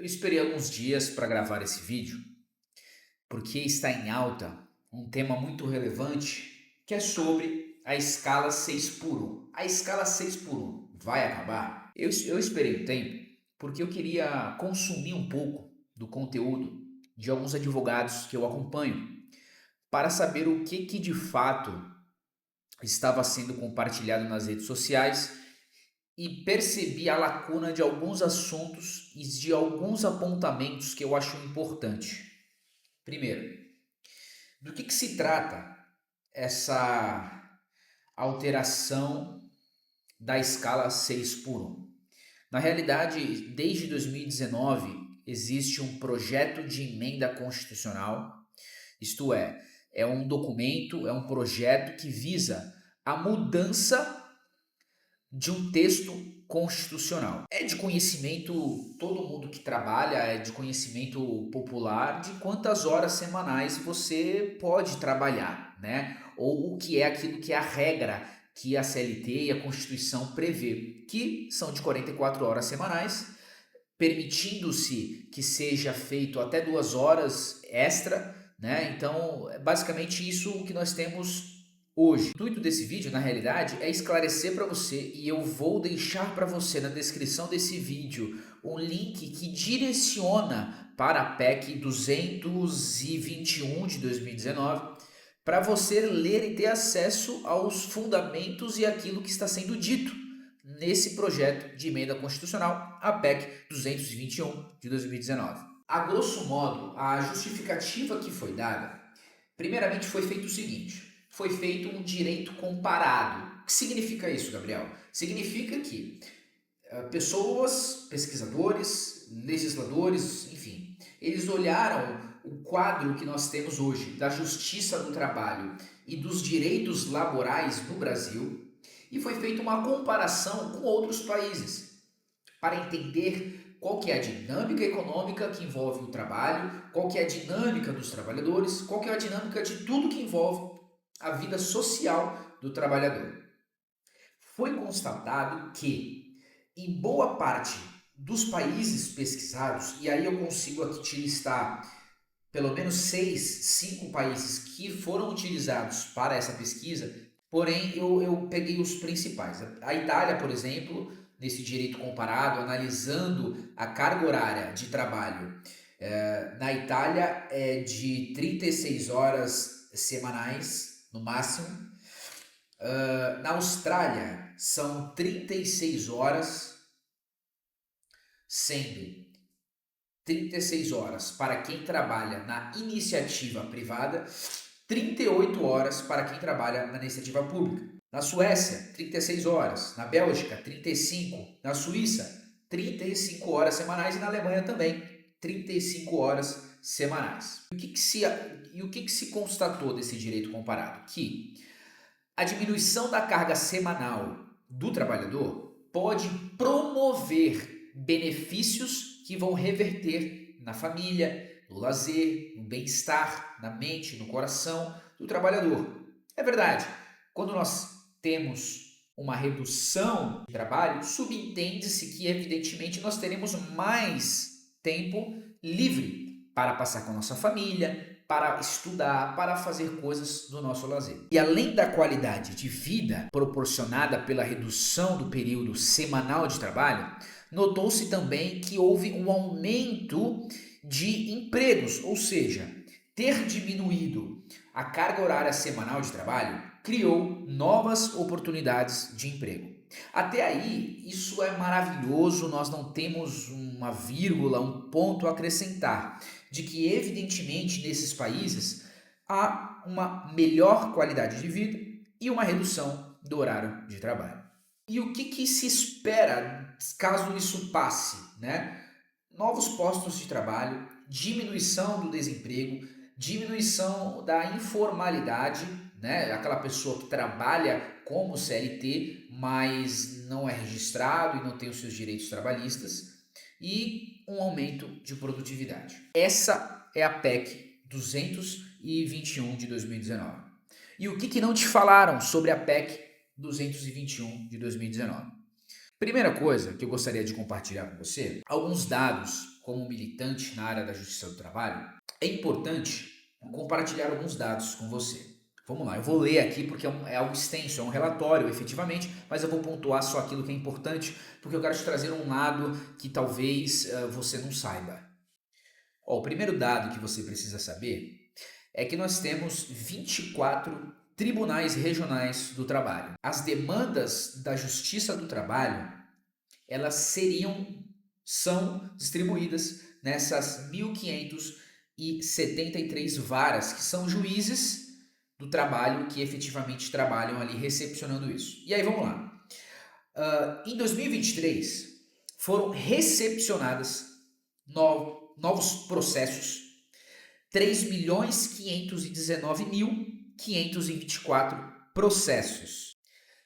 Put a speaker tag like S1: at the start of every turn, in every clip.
S1: esperei alguns dias para gravar esse vídeo porque está em alta um tema muito relevante que é sobre a escala 6 por 1. A escala 6 por 1 vai acabar? Eu esperei um tempo porque eu queria consumir um pouco do conteúdo de alguns advogados que eu acompanho para saber o que de fato estava sendo compartilhado nas redes sociais e percebi a lacuna de alguns assuntos e de alguns apontamentos que eu acho importante. Primeiro, do que se trata essa alteração da escala 6 por 1? Na realidade, desde 2019 existe um projeto de emenda constitucional, isto é um documento, é um projeto que visa a mudança de um texto constitucional. É de conhecimento, todo mundo que trabalha, é de conhecimento popular de quantas horas semanais você pode trabalhar, né? Ou o que é aquilo que é a regra que a CLT e a Constituição prevê, que são de 44 horas semanais, permitindo-se que seja feito até 2 horas extra, né? Então, é basicamente isso que nós temos hoje. O intuito desse vídeo, na realidade, é esclarecer para você, e eu vou deixar para você na descrição desse vídeo um link que direciona para a PEC 221 de 2019, para você ler e ter acesso aos fundamentos e aquilo que está sendo dito nesse projeto de emenda constitucional, a PEC 221 de 2019. A grosso modo, a justificativa que foi dada, primeiramente foi feito o seguinte: foi feito um direito comparado. O que significa isso, Gabriel? Significa que pessoas, pesquisadores, legisladores, enfim, eles olharam o quadro que nós temos hoje da justiça do trabalho e dos direitos laborais no Brasil e foi feita uma comparação com outros países para entender qual que é a dinâmica econômica que envolve o trabalho, qual que é a dinâmica dos trabalhadores, qual que é a dinâmica de tudo que envolve a vida social do trabalhador. Foi constatado que, em boa parte dos países pesquisados, e aí eu consigo aqui te listar pelo menos 5 países que foram utilizados para essa pesquisa, porém eu peguei os principais. A Itália, por exemplo, nesse direito comparado, analisando a carga horária de trabalho, na Itália é de 36 horas semanais, no máximo. Na Austrália são 36 horas, sendo 36 horas para quem trabalha na iniciativa privada, 38 horas para quem trabalha na iniciativa pública. Na Suécia, 36 horas. Na Bélgica, 35. Na Suíça, 35 horas semanais. E na Alemanha também, 35 horas semanais. E o que se constatou desse direito comparado? Que a diminuição da carga semanal do trabalhador pode promover benefícios que vão reverter na família, no lazer, no bem-estar, na mente, no coração do trabalhador. É verdade, quando nós temos uma redução de trabalho, subentende-se que, evidentemente, nós teremos mais tempo livre para passar com a nossa família, para estudar, para fazer coisas do nosso lazer. E além da qualidade de vida proporcionada pela redução do período semanal de trabalho, notou-se também que houve um aumento de empregos, ou seja, ter diminuído a carga horária semanal de trabalho criou novas oportunidades de emprego. Até aí, isso é maravilhoso, nós não temos uma vírgula, um ponto a acrescentar, de que evidentemente nesses países há uma melhor qualidade de vida e uma redução do horário de trabalho. E o que se espera caso isso passe, né? Novos postos de trabalho, diminuição do desemprego, diminuição da informalidade, né? Aquela pessoa que trabalha como CLT, mas não é registrado e não tem os seus direitos trabalhistas, e um aumento de produtividade. Essa é a PEC 221 de 2019. E o que não te falaram sobre a PEC 221 de 2019? Primeira coisa que eu gostaria de compartilhar com você, alguns dados como militante na área da justiça do trabalho, é importante compartilhar alguns dados com você. Vamos lá, eu vou ler aqui porque é algo extenso, é um relatório efetivamente, mas eu vou pontuar só aquilo que é importante, porque eu quero te trazer um lado que talvez você não saiba. O primeiro dado que você precisa saber é que nós temos 24 tribunais regionais do trabalho. As demandas da Justiça do Trabalho, elas são distribuídas nessas 1.573 varas, que são juízes do trabalho que efetivamente trabalham ali recepcionando isso. E aí vamos lá. Em 2023, foram recepcionadas novos processos 3.519.524 processos.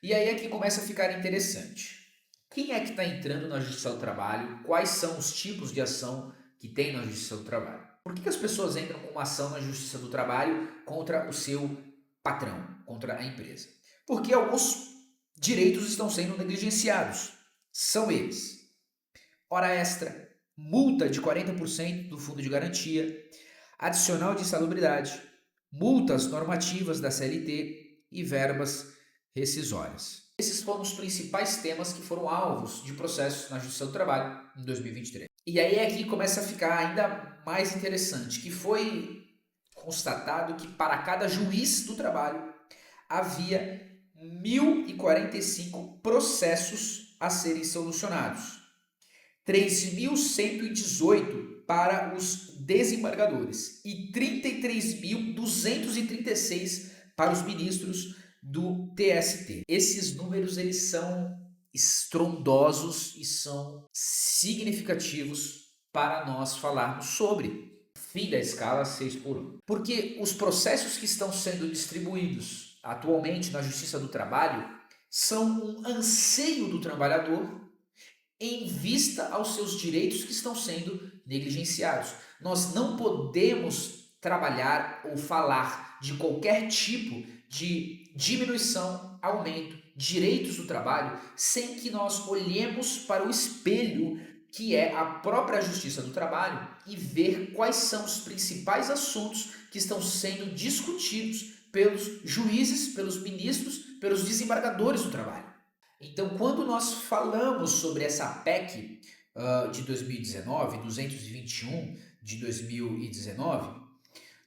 S1: E aí é que começa a ficar interessante. Quem é que está entrando na Justiça do Trabalho? Quais são os tipos de ação que tem na Justiça do Trabalho? Por que as pessoas entram com uma ação na Justiça do Trabalho contra o seu patrão, contra a empresa? Porque alguns direitos estão sendo negligenciados. São eles: hora extra, multa de 40% do fundo de garantia, adicional de insalubridade, multas normativas da CLT e verbas rescisórias. Esses foram os principais temas que foram alvos de processos na Justiça do Trabalho em 2023. E aí é que começa a ficar ainda mais interessante, que foi constatado que para cada juiz do trabalho havia 1.045 processos a serem solucionados. 3.118 para os desembargadores e 33.236 para os ministros do TST. Esses números eles são estrondosos e são significativos para nós falarmos sobre fim da escala 6x1. Porque os processos que estão sendo distribuídos atualmente na Justiça do Trabalho são um anseio do trabalhador em vista aos seus direitos que estão sendo negligenciados. Nós não podemos trabalhar ou falar de qualquer tipo de diminuição, aumento, direitos do trabalho, sem que nós olhemos para o espelho que é a própria Justiça do Trabalho e ver quais são os principais assuntos que estão sendo discutidos pelos juízes, pelos ministros, pelos desembargadores do trabalho. Então, quando nós falamos sobre essa PEC de 2019, 221 de 2019,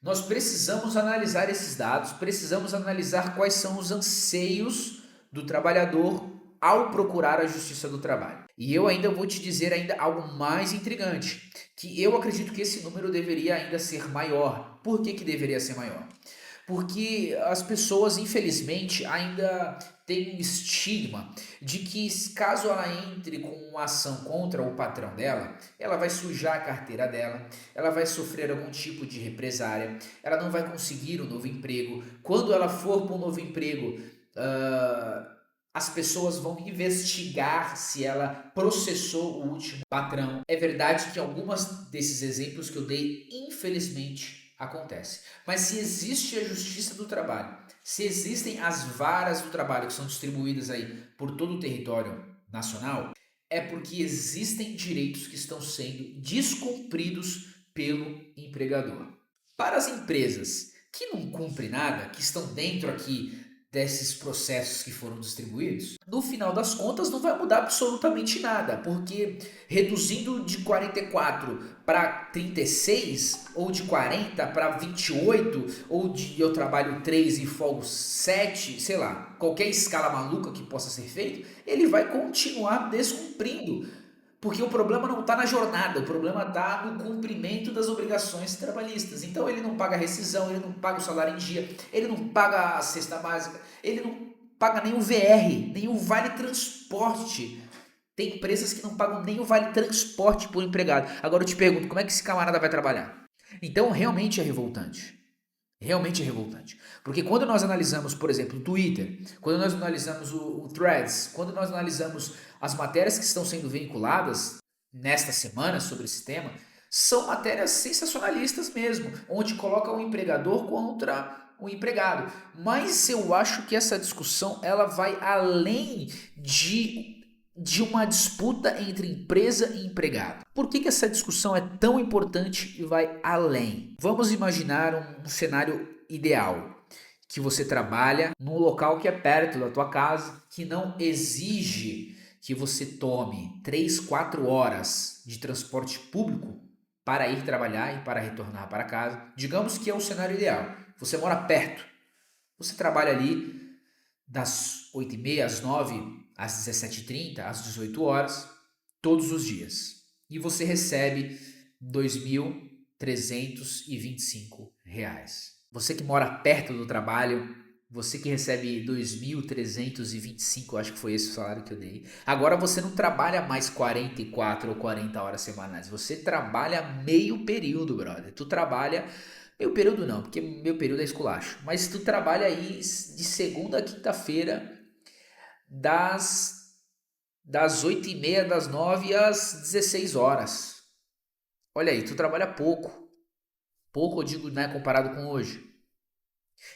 S1: nós precisamos analisar esses dados, precisamos analisar quais são os anseios do trabalhador ao procurar a Justiça do Trabalho. E eu ainda vou te dizer ainda algo mais intrigante, que eu acredito que esse número deveria ainda ser maior. Por que deveria ser maior? Porque as pessoas, infelizmente, ainda têm um estigma de que caso ela entre com uma ação contra o patrão dela, ela vai sujar a carteira dela, ela vai sofrer algum tipo de represária, ela não vai conseguir um novo emprego. Quando ela for para um novo emprego, as pessoas vão investigar se ela processou o último patrão. É verdade que algumas desses exemplos que eu dei, infelizmente, acontece. Mas se existe a Justiça do Trabalho, se existem as varas do trabalho que são distribuídas aí por todo o território nacional, é porque existem direitos que estão sendo descumpridos pelo empregador. Para as empresas que não cumprem nada, que estão dentro aqui desses processos que foram distribuídos, no final das contas não vai mudar absolutamente nada, porque reduzindo de 44 para 36, ou de 40 para 28, ou de eu trabalho 3 e folgo 7, sei lá, qualquer escala maluca que possa ser feita, ele vai continuar descumprindo. Porque o problema não está na jornada, o problema está no cumprimento das obrigações trabalhistas. Então ele não paga a rescisão, ele não paga o salário em dia, ele não paga a cesta básica, ele não paga nem o VR, nem o vale transporte. Tem empresas que não pagam nem o vale transporte por empregado. Agora eu te pergunto, como é que esse camarada vai trabalhar? Então realmente é revoltante. Realmente é revoltante. Porque quando nós analisamos, por exemplo, o Twitter, quando nós analisamos o Threads, quando nós analisamos as matérias que estão sendo vinculadas nesta semana sobre esse tema, são matérias sensacionalistas mesmo, onde coloca o empregador contra o empregado. Mas eu acho que essa discussão ela vai além de de uma disputa entre empresa e empregado. Por que essa discussão é tão importante e vai além? Vamos imaginar um cenário ideal, que você trabalha num local que é perto da tua casa, que não exige que você tome 3, 4 horas de transporte público para ir trabalhar e para retornar para casa. Digamos que é o cenário ideal. Você mora perto. Você trabalha ali das 8h30 às 9, às 17h30, às 18 horas, todos os dias. E você recebe R$ 2.325. Você que mora perto do trabalho, você que recebe 2.325, acho que foi esse o salário que eu dei. Agora você não trabalha mais 44 ou 40 horas semanais, você trabalha meio período, brother. Tu trabalha meio período não, porque meu período é esculacho. Mas tu trabalha aí de segunda a quinta-feira, das 8h30, das 9 às 16 horas. Olha aí, tu trabalha pouco. Pouco eu digo, né, comparado com hoje.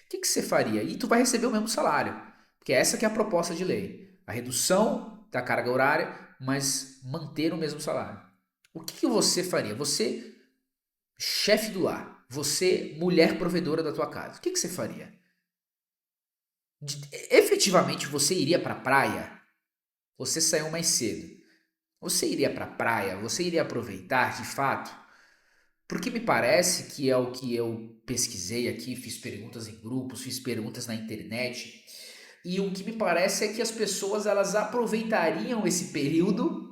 S1: O que você faria? E tu vai receber o mesmo salário. Porque essa que é a proposta de lei. A redução da carga horária, mas manter o mesmo salário. O que você faria? Você, chefe do lar. Você, mulher provedora da tua casa. O que você faria? Efetivamente você iria para a praia? Você saiu mais cedo. Você iria para a praia? Você iria aproveitar de fato? Porque me parece que é o que eu pesquisei aqui, fiz perguntas em grupos, fiz perguntas na internet, e o que me parece é que as pessoas elas aproveitariam esse período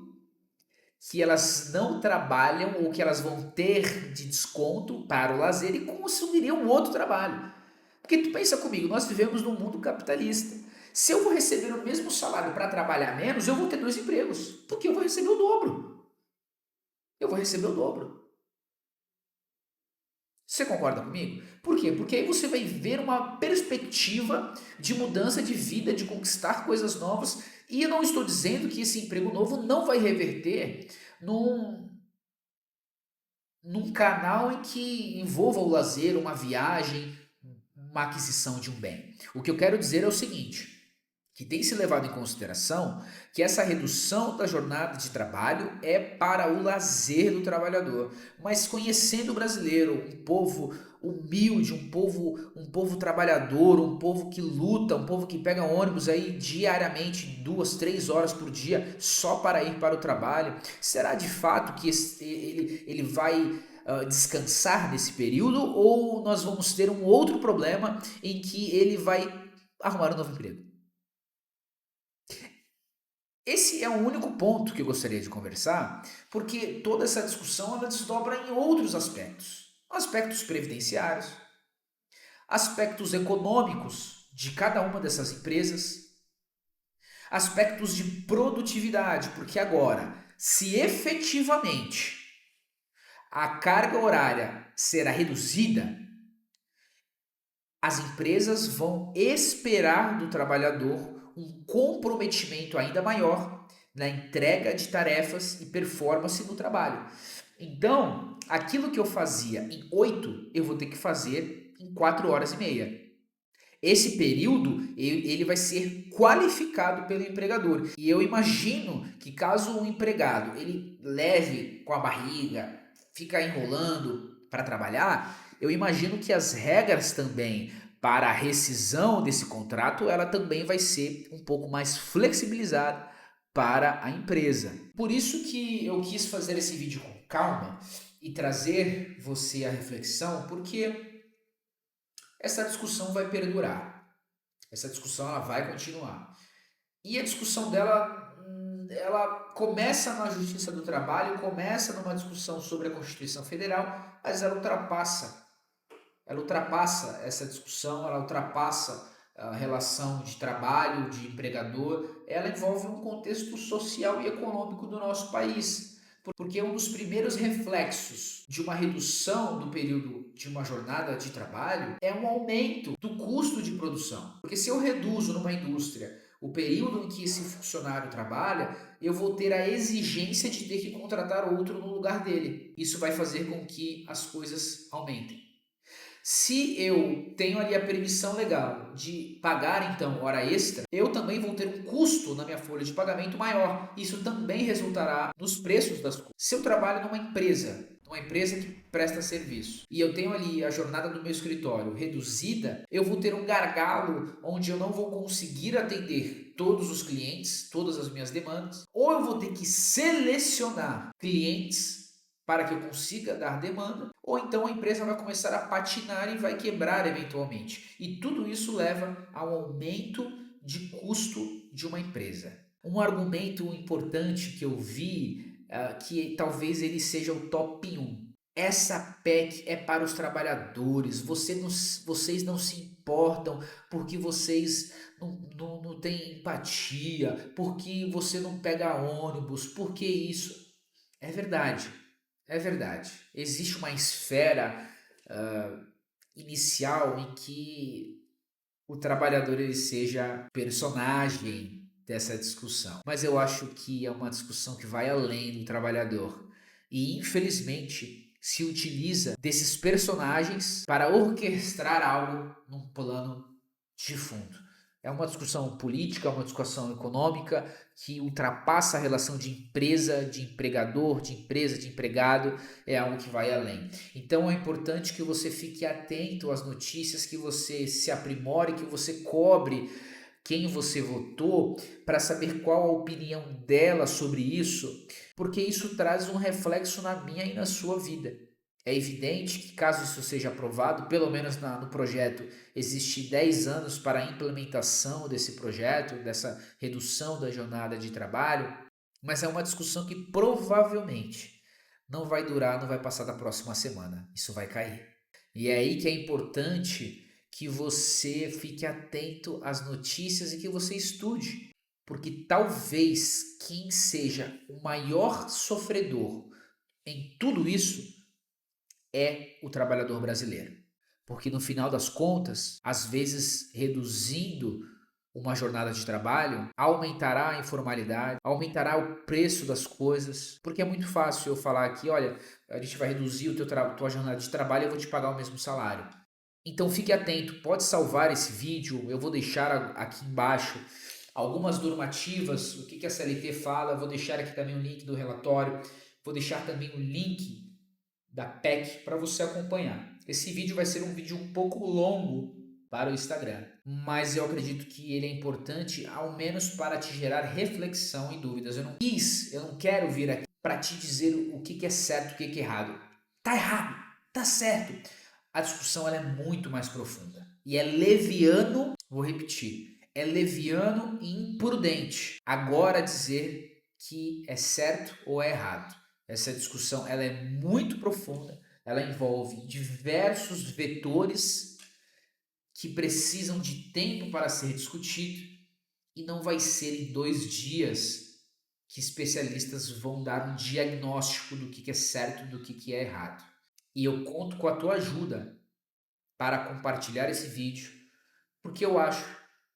S1: que elas não trabalham ou que elas vão ter de desconto para o lazer e consumiriam um outro trabalho. Porque tu pensa comigo, nós vivemos num mundo capitalista. Se eu vou receber o mesmo salário para trabalhar menos, eu vou ter 2 empregos, porque eu vou receber o dobro. Eu vou receber o dobro. Você concorda comigo? Por quê? Porque aí você vai ver uma perspectiva de mudança de vida, de conquistar coisas novas. E eu não estou dizendo que esse emprego novo não vai reverter num, num canal em que envolva o lazer, uma viagem, uma aquisição de um bem. O que eu quero dizer é o seguinte: que tem se levado em consideração que essa redução da jornada de trabalho é para o lazer do trabalhador. Mas conhecendo o brasileiro, um povo humilde, um povo trabalhador, um povo que luta, um povo que pega ônibus aí diariamente, 2, 3 horas por dia, só para ir para o trabalho, será de fato que ele vai descansar nesse período, ou nós vamos ter um outro problema em que ele vai arrumar um novo emprego? Esse é o único ponto que eu gostaria de conversar, porque toda essa discussão ela desdobra em outros aspectos. Aspectos previdenciários, aspectos econômicos de cada uma dessas empresas, aspectos de produtividade, porque agora, se efetivamente a carga horária será reduzida, as empresas vão esperar do trabalhador um comprometimento ainda maior na entrega de tarefas e performance no trabalho. Então, aquilo que eu fazia em 8, eu vou ter que fazer em 4 horas e meia. Esse período ele vai ser qualificado pelo empregador. E eu imagino que caso o empregado ele leve com a barriga, fica enrolando para trabalhar, eu imagino que as regras também para a rescisão desse contrato, ela também vai ser um pouco mais flexibilizada para a empresa. Por isso que eu quis fazer esse vídeo com calma e trazer você à reflexão, porque essa discussão vai perdurar. Essa discussão ela vai continuar. E a discussão dela, ela começa na Justiça do Trabalho, começa numa discussão sobre a Constituição Federal, mas ela ultrapassa essa discussão, ela ultrapassa a relação de trabalho, de empregador, ela envolve um contexto social e econômico do nosso país. Porque um dos primeiros reflexos de uma redução do período de uma jornada de trabalho é um aumento do custo de produção. Porque se eu reduzo numa indústria o período em que esse funcionário trabalha, eu vou ter a exigência de ter que contratar outro no lugar dele. Isso vai fazer com que as coisas aumentem. Se eu tenho ali a permissão legal de pagar então hora extra, eu também vou ter um custo na minha folha de pagamento maior. Isso também resultará nos preços das coisas. Se eu trabalho numa empresa que presta serviço, e eu tenho ali a jornada do meu escritório reduzida, eu vou ter um gargalo onde eu não vou conseguir atender todos os clientes, todas as minhas demandas, ou eu vou ter que selecionar clientes para que eu consiga dar demanda, ou então a empresa vai começar a patinar e vai quebrar eventualmente. E tudo isso leva ao aumento de custo de uma empresa. Um argumento importante que eu vi, que talvez ele seja o top 1. Essa PEC é para os trabalhadores. Vocês não se importam porque vocês não têm empatia, porque você não pega ônibus, porque isso. É verdade. É verdade. Existe uma esfera inicial em que o trabalhador ele seja personagem dessa discussão. Mas eu acho que é uma discussão que vai além do trabalhador. E infelizmente se utiliza desses personagens para orquestrar algo num plano de fundo. É uma discussão política, uma discussão econômica que ultrapassa a relação de empresa, de empregador, de empresa, de empregado, é algo que vai além. Então é importante que você fique atento às notícias, que você se aprimore, que você cobre quem você votou para saber qual a opinião dela sobre isso, porque isso traz um reflexo na minha e na sua vida. É evidente que caso isso seja aprovado, pelo menos no projeto, existe 10 anos para a implementação desse projeto, dessa redução da jornada de trabalho, mas é uma discussão que provavelmente não vai durar, não vai passar da próxima semana. Isso vai cair. E é aí que é importante que você fique atento às notícias e que você estude, porque talvez quem seja o maior sofredor em tudo isso é o trabalhador brasileiro. Porque no final das contas, às vezes reduzindo uma jornada de trabalho, aumentará a informalidade, aumentará o preço das coisas, porque é muito fácil eu falar aqui, olha, a gente vai reduzir tua jornada de trabalho e eu vou te pagar o mesmo salário. Então fique atento, pode salvar esse vídeo, eu vou deixar aqui embaixo algumas normativas, o que a CLT fala, vou deixar aqui também o link do relatório, vou deixar também o link da PEC para você acompanhar. Esse vídeo vai ser um vídeo um pouco longo para o Instagram, mas eu acredito que ele é importante ao menos para te gerar reflexão e dúvidas. Eu não quero vir aqui para te dizer o que é certo e o que é errado. Tá errado, tá certo. A discussão ela é muito mais profunda e é leviano, vou repetir, é leviano e imprudente agora dizer que é certo ou é errado. Essa discussão ela é muito profunda, ela envolve diversos vetores que precisam de tempo para ser discutido e não vai ser em 2 dias que especialistas vão dar um diagnóstico do que é certo e do que é errado. E eu conto com a tua ajuda para compartilhar esse vídeo, porque eu acho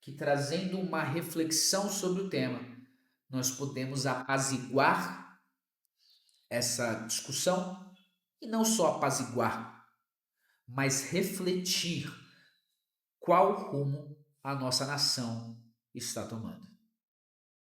S1: que trazendo uma reflexão sobre o tema, nós podemos apaziguar essa discussão e não só apaziguar, mas refletir qual rumo a nossa nação está tomando.